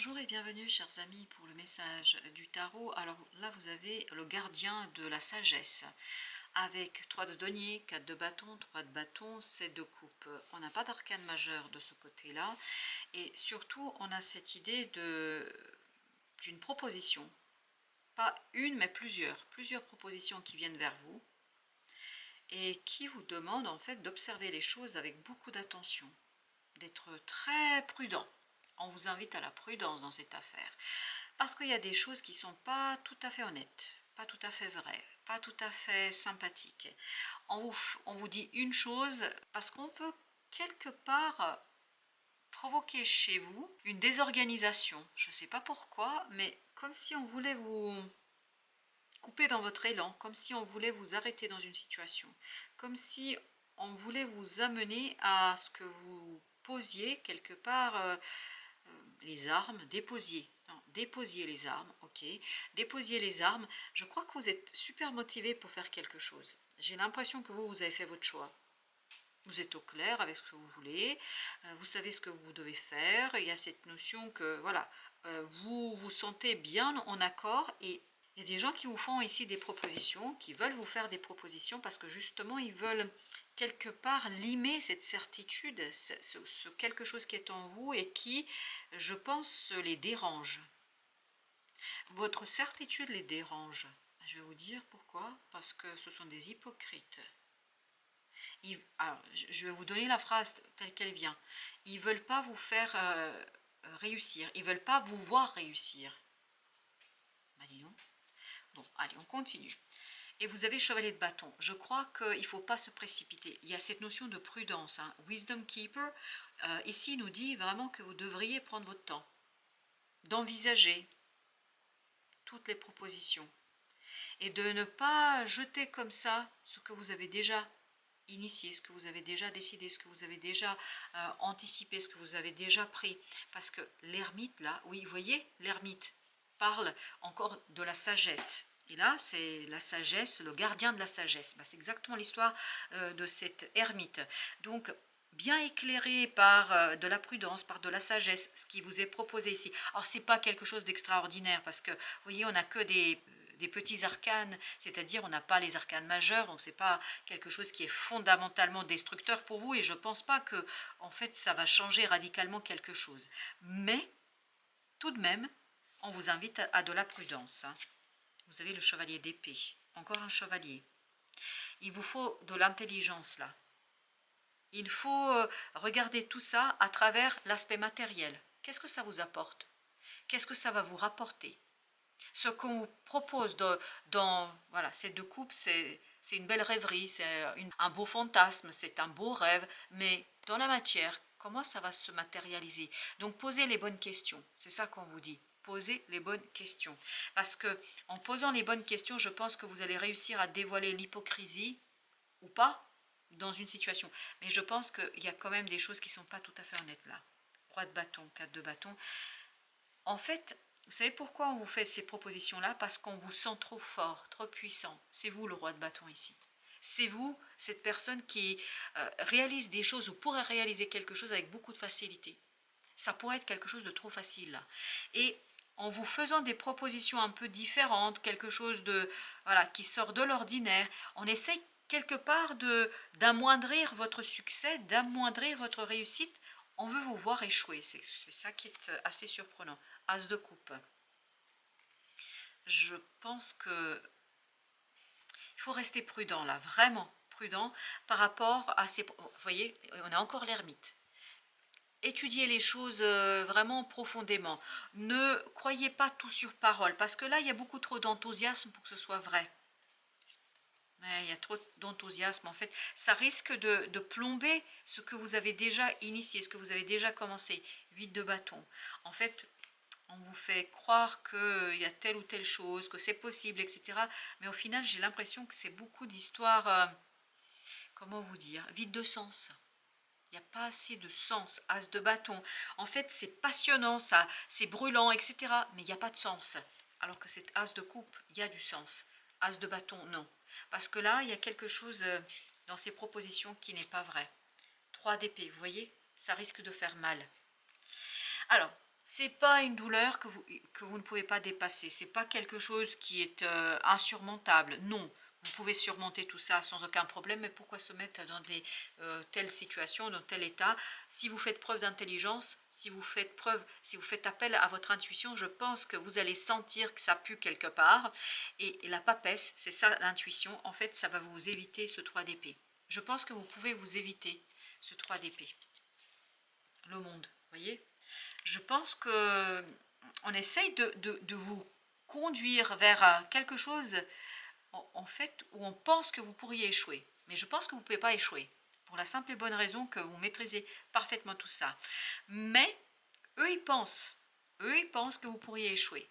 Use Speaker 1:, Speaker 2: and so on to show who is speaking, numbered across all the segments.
Speaker 1: Bonjour et bienvenue chers amis pour le message du tarot. Alors là vous avez le gardien de la sagesse avec 3 de denier, 4 de bâton, 3 de bâton, 7 de coupe. On n'a pas d'arcane majeur de ce côté là et surtout on a cette idée d'une proposition, pas une mais plusieurs propositions qui viennent vers vous et qui vous demandent en fait d'observer les choses avec beaucoup d'attention, d'être très prudent. On vous invite à la prudence dans cette affaire. Parce qu'il y a des choses qui ne sont pas tout à fait honnêtes, pas tout à fait vraies, pas tout à fait sympathiques. On vous dit une chose parce qu'on veut quelque part provoquer chez vous une désorganisation. Je ne sais pas pourquoi, mais comme si on voulait vous couper dans votre élan, comme si on voulait vous arrêter dans une situation, comme si on voulait vous amener à ce que vous posiez quelque part les armes, déposiez les armes, ok, déposiez les armes. Je crois que vous êtes super motivé pour faire quelque chose. J'ai l'impression que vous avez fait votre choix. Vous êtes au clair avec ce que vous voulez, vous savez ce que vous devez faire. Il y a cette notion que voilà, vous vous sentez bien en accord et il y a des gens qui vous font ici des propositions, qui veulent vous faire des propositions parce que justement ils veulent quelque part limer cette certitude, ce quelque chose qui est en vous et qui, je pense, les dérange. Votre certitude les dérange. Je vais vous dire pourquoi. Parce que ce sont des hypocrites. Alors, je vais vous donner la phrase telle qu'elle vient. Ils ne veulent pas vous faire réussir. Ils ne veulent pas vous voir réussir. Bah dis donc. Bon, allez, on continue. Et vous avez chevalier de bâton. Je crois qu'il ne faut pas se précipiter. Il y a cette notion de prudence. Hein. Wisdom Keeper, ici, nous dit vraiment que vous devriez prendre votre temps, d'envisager toutes les propositions et de ne pas jeter comme ça ce que vous avez déjà initié, ce que vous avez déjà décidé, ce que vous avez déjà anticipé, ce que vous avez déjà pris. Parce que l'ermite, là, oui, vous voyez, l'ermite parle encore de la sagesse. Et là, c'est la sagesse, le gardien de la sagesse. C'est exactement l'histoire de cet ermite. Donc, bien éclairé par de la prudence, par de la sagesse, ce qui vous est proposé ici. Alors, ce n'est pas quelque chose d'extraordinaire, parce que, vous voyez, on n'a que des petits arcanes, c'est-à-dire on n'a pas les arcanes majeurs, donc c'est pas quelque chose qui est fondamentalement destructeur pour vous, et je pense pas que, en fait, ça va changer radicalement quelque chose. Mais, tout de même, on vous invite à de la prudence. Hein. Vous avez le chevalier d'épée, encore un chevalier. Il vous faut de l'intelligence là. Il faut regarder tout ça à travers l'aspect matériel. Qu'est-ce que ça vous apporte? Qu'est-ce que ça va vous rapporter? Ce qu'on vous propose dans voilà, ces deux coupes, c'est une belle rêverie, c'est un beau fantasme, c'est un beau rêve, mais dans la matière, comment ça va se matérialiser? Donc posez les bonnes questions, c'est ça qu'on vous dit. Posez les bonnes questions. Parce que en posant les bonnes questions, je pense que vous allez réussir à dévoiler l'hypocrisie ou pas dans une situation. Mais je pense qu'il y a quand même des choses qui ne sont pas tout à fait honnêtes là. Roi de bâton, 4 de bâton. En fait, vous savez pourquoi on vous fait ces propositions-là? Parce qu'on vous sent trop fort, trop puissant. C'est vous le roi de bâton ici. C'est vous, cette personne qui réalise des choses ou pourrait réaliser quelque chose avec beaucoup de facilité. Ça pourrait être quelque chose de trop facile là. Et en vous faisant des propositions un peu différentes, quelque chose de voilà qui sort de l'ordinaire, on essaye quelque part d'amoindrir votre succès, d'amoindrir votre réussite. On veut vous voir échouer. C'est ça qui est assez surprenant. As de coupe. Je pense que il faut rester prudent là, vraiment prudent par rapport à ces... Vous voyez, on a encore l'ermite. Étudiez les choses vraiment profondément. Ne croyez pas tout sur parole, parce que là, il y a beaucoup trop d'enthousiasme pour que ce soit vrai. Il y a trop d'enthousiasme, en fait. Ça risque de plomber ce que vous avez déjà initié, ce que vous avez déjà commencé. 8 de bâton. En fait, on vous fait croire qu'il y a telle ou telle chose, que c'est possible, etc. Mais au final, j'ai l'impression que c'est beaucoup d'histoires, comment vous dire, vides de sens. Il n'y a pas assez de sens. As de bâton. En fait, c'est passionnant, ça, c'est brûlant, etc. Mais il n'y a pas de sens. Alors que cet as de coupe, il y a du sens. As de bâton, non. Parce que là, il y a quelque chose dans ces propositions qui n'est pas vrai. 3 d'épée, vous voyez, ça risque de faire mal. Alors, c'est pas une douleur que vous ne pouvez pas dépasser. C'est pas quelque chose qui est insurmontable. Non, vous pouvez surmonter tout ça sans aucun problème. Mais pourquoi se mettre dans des telles situations, dans tel état? Si vous faites preuve d'intelligence, si vous faites appel à votre intuition, je pense que vous allez sentir que ça pue quelque part. Et la papesse, c'est ça l'intuition. En fait, ça va vous éviter ce 3 d'épée. Je pense que vous pouvez vous éviter ce 3 d'épée. Le monde, voyez. Je pense que on essaye de vous conduire vers quelque chose en fait où on pense que vous pourriez échouer. Mais je pense que vous ne pouvez pas échouer. Pour la simple et bonne raison que vous maîtrisez parfaitement tout ça. Mais eux ils pensent que vous pourriez échouer.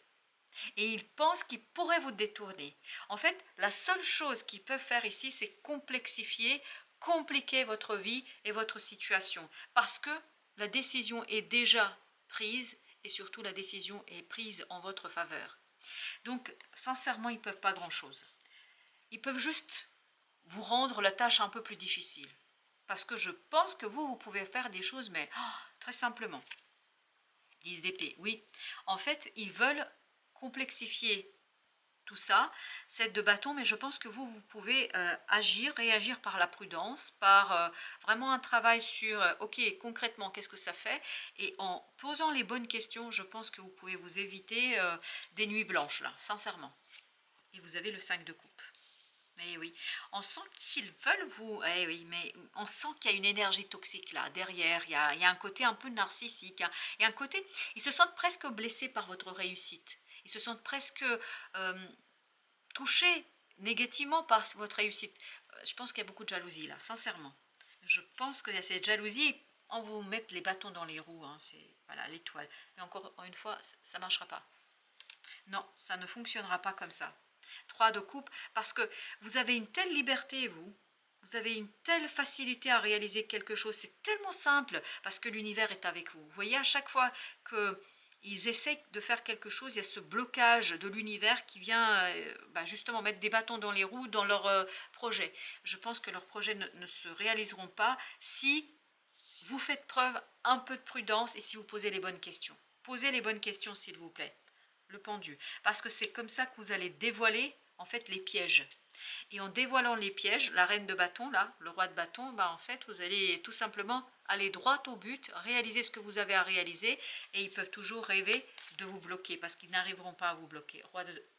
Speaker 1: Et ils pensent qu'ils pourraient vous détourner. En fait, la seule chose qu'ils peuvent faire ici, c'est complexifier, compliquer votre vie et votre situation. Parce que la décision est déjà prise et surtout la décision est prise en votre faveur. Donc, sincèrement, ils ne peuvent pas grand-chose. Ils peuvent juste vous rendre la tâche un peu plus difficile. Parce que je pense que vous pouvez faire des choses, mais très simplement. 10 d'épée, oui. En fait, ils veulent complexifier tout ça, 7 de bâton, mais je pense que vous pouvez réagir par la prudence, par vraiment un travail sur, ok, concrètement, qu'est-ce que ça fait? Et en posant les bonnes questions, je pense que vous pouvez vous éviter des nuits blanches, là, sincèrement. Et vous avez le 5 de coupe. Eh oui, on sent qu'ils veulent vous... Eh oui, mais on sent qu'il y a une énergie toxique là, derrière. Il y a un côté un peu narcissique. Hein. Il y a un côté... Ils se sentent presque blessés par votre réussite. Ils se sentent presque touchés négativement par votre réussite. Je pense qu'il y a beaucoup de jalousie là, sincèrement. Je pense qu'il y a cette jalousie. On vous met les bâtons dans les roues. Hein, c'est voilà l'étoile. Mais encore une fois, ça ne marchera pas. Non, ça ne fonctionnera pas comme ça. 3 de coupe, parce que vous avez une telle liberté, vous avez une telle facilité à réaliser quelque chose, c'est tellement simple, parce que l'univers est avec vous. Vous voyez, à chaque fois qu'ils essaient de faire quelque chose, il y a ce blocage de l'univers qui vient justement mettre des bâtons dans les roues dans leur projet. Je pense que leurs projets ne se réaliseront pas si vous faites preuve un peu de prudence et si vous posez les bonnes questions. Posez les bonnes questions, s'il vous plaît. Le pendu. Parce que c'est comme ça que vous allez dévoiler, en fait, les pièges. Et en dévoilant les pièges, la reine de bâton, là, le roi de bâton, en fait, vous allez tout simplement aller droit au but, réaliser ce que vous avez à réaliser, et ils peuvent toujours rêver de vous bloquer, parce qu'ils n'arriveront pas à vous bloquer.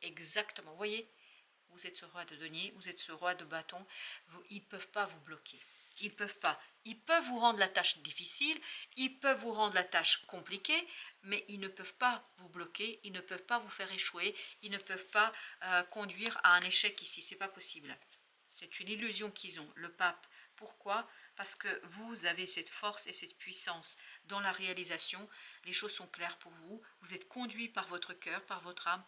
Speaker 1: Exactement, vous voyez, vous êtes ce roi de denier, vous êtes ce roi de bâton, ils ne peuvent pas vous bloquer. Ils ne peuvent pas. Ils peuvent vous rendre la tâche difficile, ils peuvent vous rendre la tâche compliquée, mais ils ne peuvent pas vous bloquer, ils ne peuvent pas vous faire échouer, ils ne peuvent pas conduire à un échec ici, c'est pas possible. C'est une illusion qu'ils ont, le pape. Pourquoi? Parce que vous avez cette force et cette puissance dans la réalisation, les choses sont claires pour vous, vous êtes conduit par votre cœur, par votre âme,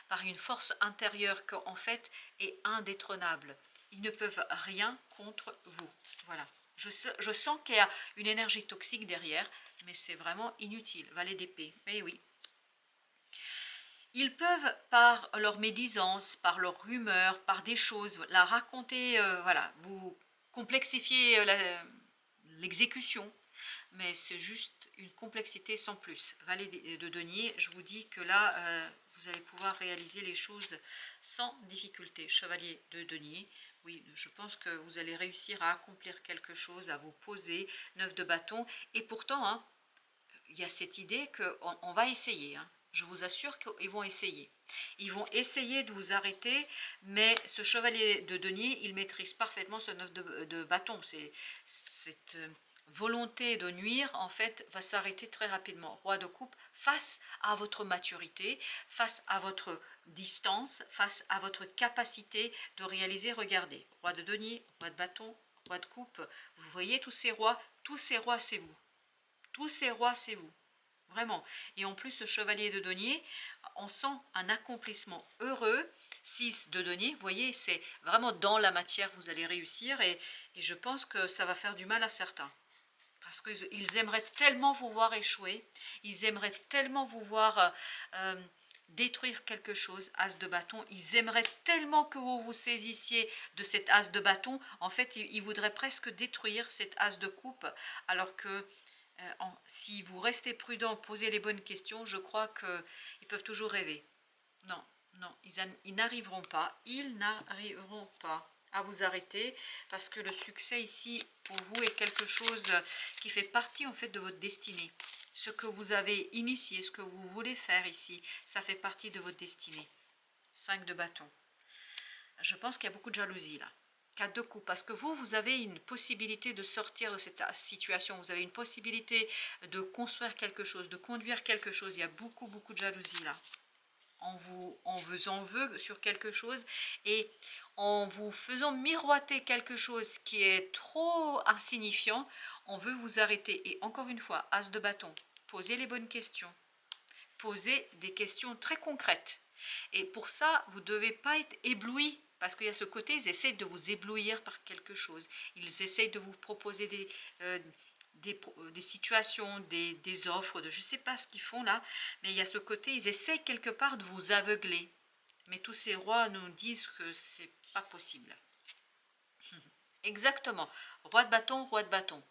Speaker 1: par une force intérieure qui en fait est indétrônable. Ils ne peuvent rien contre vous. Voilà. Je sens qu'il y a une énergie toxique derrière, mais c'est vraiment inutile. Valet d'épée. Eh oui. Ils peuvent, par leur médisance, par leur rumeur, par des choses, la raconter, voilà, vous complexifier l'exécution, mais c'est juste une complexité sans plus. Valet de denier, je vous dis que là, vous allez pouvoir réaliser les choses sans difficulté. Chevalier de denier, oui, je pense que vous allez réussir à accomplir quelque chose, à vous poser, 9 de bâton, et pourtant, hein, il y a cette idée qu'on va essayer, hein. Je vous assure qu'ils vont essayer. Ils vont essayer de vous arrêter, mais ce chevalier de denier, il maîtrise parfaitement ce 9 de bâton. Cette volonté de nuire, en fait, va s'arrêter très rapidement. Roi de coupe, face à votre maturité, face à votre distance, face à votre capacité de réaliser, regardez, roi de denier, roi de bâton, roi de coupe, vous voyez tous ces rois, c'est vous. Tous ces rois, c'est vous. Vraiment. Et en plus, ce chevalier de denier, on sent un accomplissement heureux. 6 de denier, vous voyez, c'est vraiment dans la matière, vous allez réussir. Et je pense que ça va faire du mal à certains. Parce qu'ils aimeraient tellement vous voir échouer. Ils aimeraient tellement vous voir détruire quelque chose, as de bâton. Ils aimeraient tellement que vous vous saisissiez de cet as de bâton. En fait, ils voudraient presque détruire cet as de coupe. Alors que Si vous restez prudent, posez les bonnes questions, je crois qu'ils peuvent toujours rêver. Non, non, ils n'arriveront pas. Ils n'arriveront pas à vous arrêter parce que le succès ici pour vous est quelque chose qui fait partie en fait de votre destinée. Ce que vous avez initié, ce que vous voulez faire ici, ça fait partie de votre destinée. 5 de bâton. Je pense qu'il y a beaucoup de jalousie là. 4 de coupe, parce que vous avez une possibilité de sortir de cette situation, vous avez une possibilité de construire quelque chose, de conduire quelque chose. Il y a beaucoup de jalousie là. En faisant vœu sur quelque chose et en vous faisant miroiter quelque chose qui est trop insignifiant, on veut vous arrêter. Et encore une fois, as de bâton, posez les bonnes questions. Posez des questions très concrètes. Et pour ça, vous ne devez pas être ébloui, parce qu'il y a ce côté, ils essaient de vous éblouir par quelque chose. Ils essaient de vous proposer des situations, des offres, je ne sais pas ce qu'ils font là, mais il y a ce côté, ils essaient quelque part de vous aveugler. Mais tous ces rois nous disent que c'est pas possible. Exactement. Roi de bâton, roi de bâton.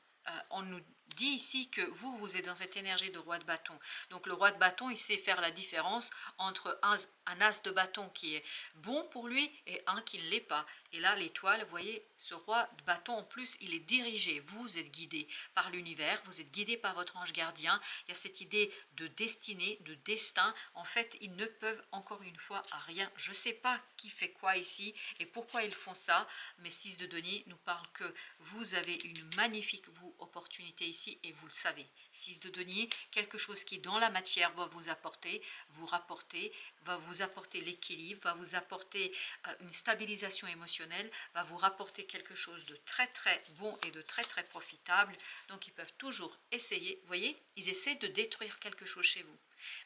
Speaker 1: On nous dit ici que vous êtes dans cette énergie de roi de bâton. Donc le roi de bâton, il sait faire la différence entre un as de bâton qui est bon pour lui et un qui ne l'est pas. Et là, l'étoile, vous voyez, ce roi de bâton, en plus, il est dirigé. Vous êtes guidé par l'univers, vous êtes guidé par votre ange gardien. Il y a cette idée de destinée, de destin. En fait, ils ne peuvent, encore une fois, à rien. Je ne sais pas qui fait quoi ici et pourquoi ils font ça, mais 6 de denier nous parle que vous avez une magnifique opportunité ici et vous le savez. 6 de denier, quelque chose qui dans la matière va vous apporter, vous rapporter, va vous apporter l'équilibre, va vous apporter une stabilisation émotionnelle, va vous rapporter quelque chose de très bon et de très profitable. Donc ils peuvent toujours essayer, vous voyez, ils essaient de détruire quelque chose chez vous,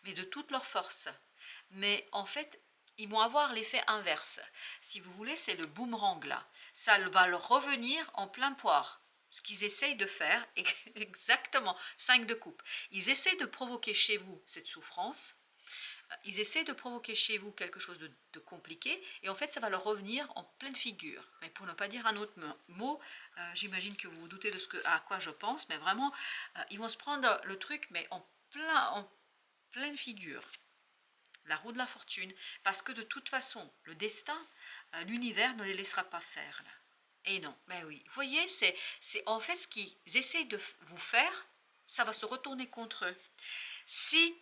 Speaker 1: mais de toute leur force. Mais en fait, ils vont avoir l'effet inverse. Si vous voulez, c'est le boomerang là. Ça va leur revenir en plein poire. Ce qu'ils essayent de faire, exactement, 5 de coupe. Ils essayent de provoquer chez vous cette souffrance. Ils essaient de provoquer chez vous quelque chose de compliqué. Et en fait, ça va leur revenir en pleine figure. Mais pour ne pas dire un autre mot, j'imagine que vous vous doutez de à quoi je pense. Mais vraiment, ils vont se prendre le truc, mais en pleine figure. La roue de la fortune, parce que de toute façon, le destin, l'univers ne les laissera pas faire là. Et non, ben oui, vous voyez, c'est en fait ce qu'ils essaient de vous faire, ça va se retourner contre eux. Si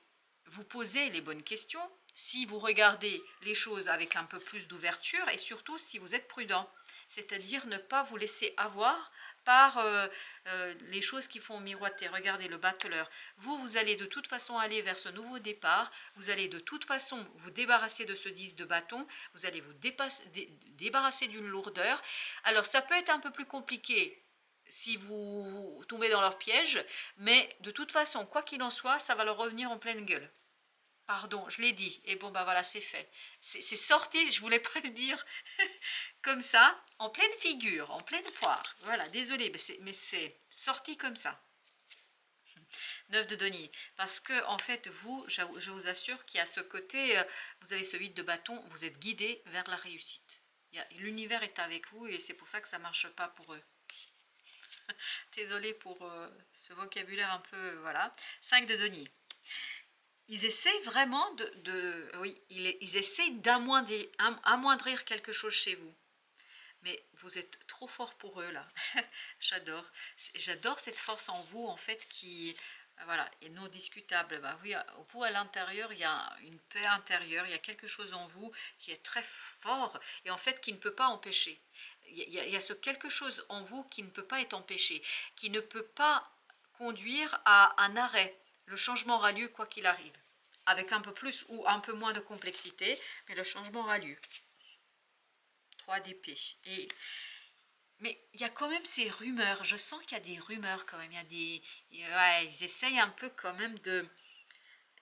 Speaker 1: vous posez les bonnes questions, si vous regardez les choses avec un peu plus d'ouverture et surtout si vous êtes prudent, c'est-à-dire ne pas vous laisser avoir par les choses qui font miroiter. Regardez le battleur. Vous allez de toute façon aller vers ce nouveau départ. Vous allez de toute façon vous débarrasser de ce 10 de bâton. Vous allez vous débarrasser d'une lourdeur. Alors ça peut être un peu plus compliqué si vous tombez dans leur piège, mais de toute façon, quoi qu'il en soit, ça va leur revenir en pleine gueule. Pardon, je l'ai dit. Et bon, bah voilà, c'est fait. C'est sorti, je voulais pas le dire comme ça, en pleine figure, en pleine poire. Voilà, désolé, mais c'est sorti comme ça. 9 de denier. Parce que, en fait, je vous assure qu'il y a ce côté, vous avez ce 8 de bâton, vous êtes guidé vers la réussite. L'univers est avec vous et c'est pour ça que ça ne marche pas pour eux. Désolée pour ce vocabulaire un peu, voilà. 5 de denier. Ils essayent vraiment oui, ils essayent d'amoindrir quelque chose chez vous. Mais vous êtes trop fort pour eux là. J'adore cette force en vous en fait qui, voilà, est non discutable. Bah oui, vous à l'intérieur, il y a une paix intérieure, il y a quelque chose en vous qui est très fort et en fait qui ne peut pas empêcher. Il y a ce quelque chose en vous qui ne peut pas être empêché, qui ne peut pas conduire à un arrêt. Le changement aura lieu quoi qu'il arrive, avec un peu plus ou un peu moins de complexité, mais le changement aura lieu. 3 d'épée. Mais il y a quand même ces rumeurs, je sens qu'il y a des rumeurs quand même, ouais, ils essayent un peu quand même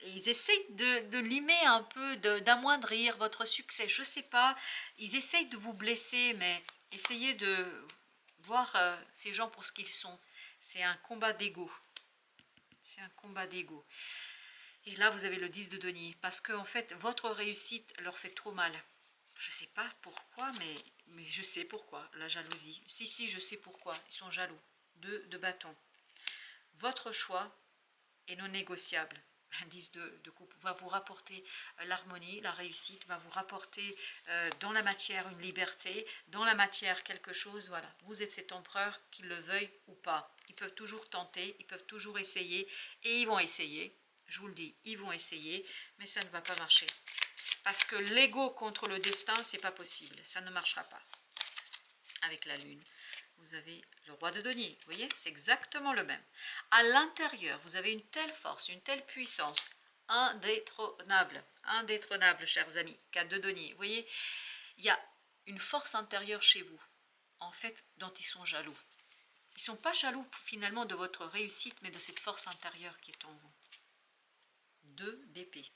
Speaker 1: ils essayent de limer un peu, d'amoindrir votre succès, je sais pas, ils essayent de vous blesser, mais essayez de voir ces gens pour ce qu'ils sont. C'est un combat d'ego. C'est un combat d'ego. Et là, vous avez le 10 de denier. Parce que, en fait, votre réussite leur fait trop mal. Je ne sais pas pourquoi, mais je sais pourquoi. La jalousie. Si, je sais pourquoi. Ils sont jaloux. 2 de bâton. votre choix est non négociable. L'indice de coupe va vous rapporter l'harmonie, la réussite, va vous rapporter dans la matière une liberté, dans la matière quelque chose, voilà. Vous êtes cet empereur, qu'ils le veuillent ou pas. Ils peuvent toujours tenter, ils peuvent toujours essayer, et ils vont essayer, je vous le dis, ils vont essayer, mais ça ne va pas marcher. Parce que l'ego contre le destin, c'est pas possible, ça ne marchera pas. Avec la lune, vous avez le roi de denier, vous voyez, c'est exactement le même. À l'intérieur, vous avez une telle force, une telle puissance, indétrônable, chers amis, 4 de denier. Vous voyez, il y a une force intérieure chez vous, en fait, dont ils sont jaloux. Ils ne sont pas jaloux finalement de votre réussite, mais de cette force intérieure qui est en vous. 2 d'épée.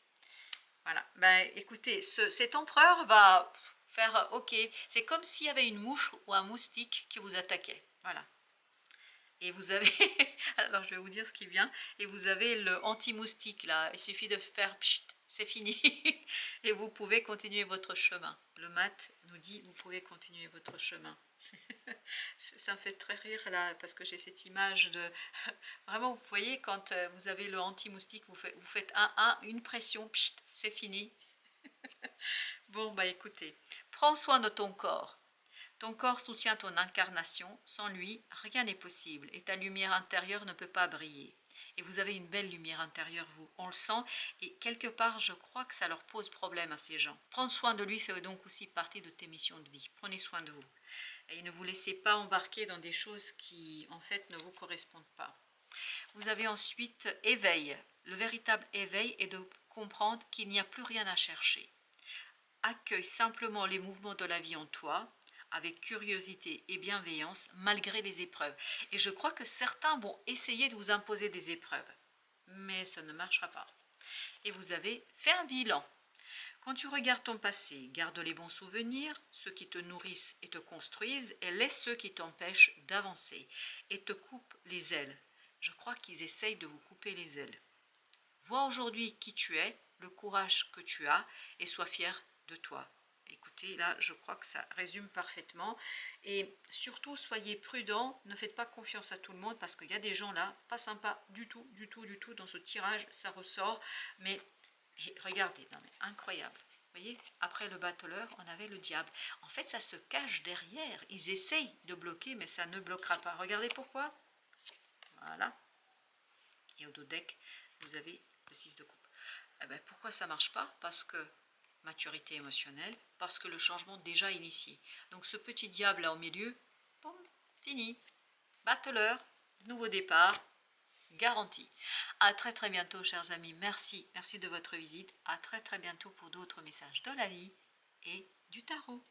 Speaker 1: Voilà, ben écoutez, cet empereur va faire ok, c'est comme s'il y avait une mouche ou un moustique qui vous attaquait, voilà. Et vous avez, alors je vais vous dire ce qui vient, et vous avez le anti-moustique là, il suffit de faire pchit, c'est fini, et vous pouvez continuer votre chemin. Le mat nous dit, vous pouvez continuer votre chemin. Ça me fait très rire là, parce que j'ai cette image de, vraiment vous voyez, quand vous avez le anti-moustique, vous faites une pression, pchit, c'est fini. Bon bah écoutez, prends soin de ton corps. Ton corps soutient ton incarnation, sans lui, rien n'est possible et ta lumière intérieure ne peut pas briller. Et vous avez une belle lumière intérieure, vous, on le sent, et quelque part, je crois que ça leur pose problème à ces gens. Prendre soin de lui fait donc aussi partie de tes missions de vie. Prenez soin de vous. Et ne vous laissez pas embarquer dans des choses qui, en fait, ne vous correspondent pas. Vous avez ensuite éveil. Le véritable éveil est de comprendre qu'il n'y a plus rien à chercher. Accueille simplement les mouvements de la vie en toi, avec curiosité et bienveillance, malgré les épreuves. Et je crois que certains vont essayer de vous imposer des épreuves, mais ça ne marchera pas. Et vous avez fait un bilan. Quand tu regardes ton passé, garde les bons souvenirs, ceux qui te nourrissent et te construisent, et laisse ceux qui t'empêchent d'avancer, et te coupent les ailes. Je crois qu'ils essayent de vous couper les ailes. Vois aujourd'hui qui tu es, le courage que tu as, et sois fier de toi. Écoutez, là, je crois que ça résume parfaitement. Et surtout, soyez prudents, ne faites pas confiance à tout le monde, parce qu'il y a des gens là, pas sympas du tout, dans ce tirage, ça ressort. Mais regardez, non mais incroyable. Vous voyez, après le battleur, on avait le diable. En fait, ça se cache derrière. Ils essayent de bloquer, mais ça ne bloquera pas. Regardez pourquoi. Voilà. Et au dos deck, vous avez le 6 de coupe. Eh ben, pourquoi ça ne marche pas? Parce que maturité émotionnelle, parce que le changement déjà initié. Donc ce petit diable là au milieu, boum, fini. Battleur, nouveau départ, garanti. À très très bientôt chers amis, merci de votre visite. À très très bientôt pour d'autres messages de la vie et du tarot.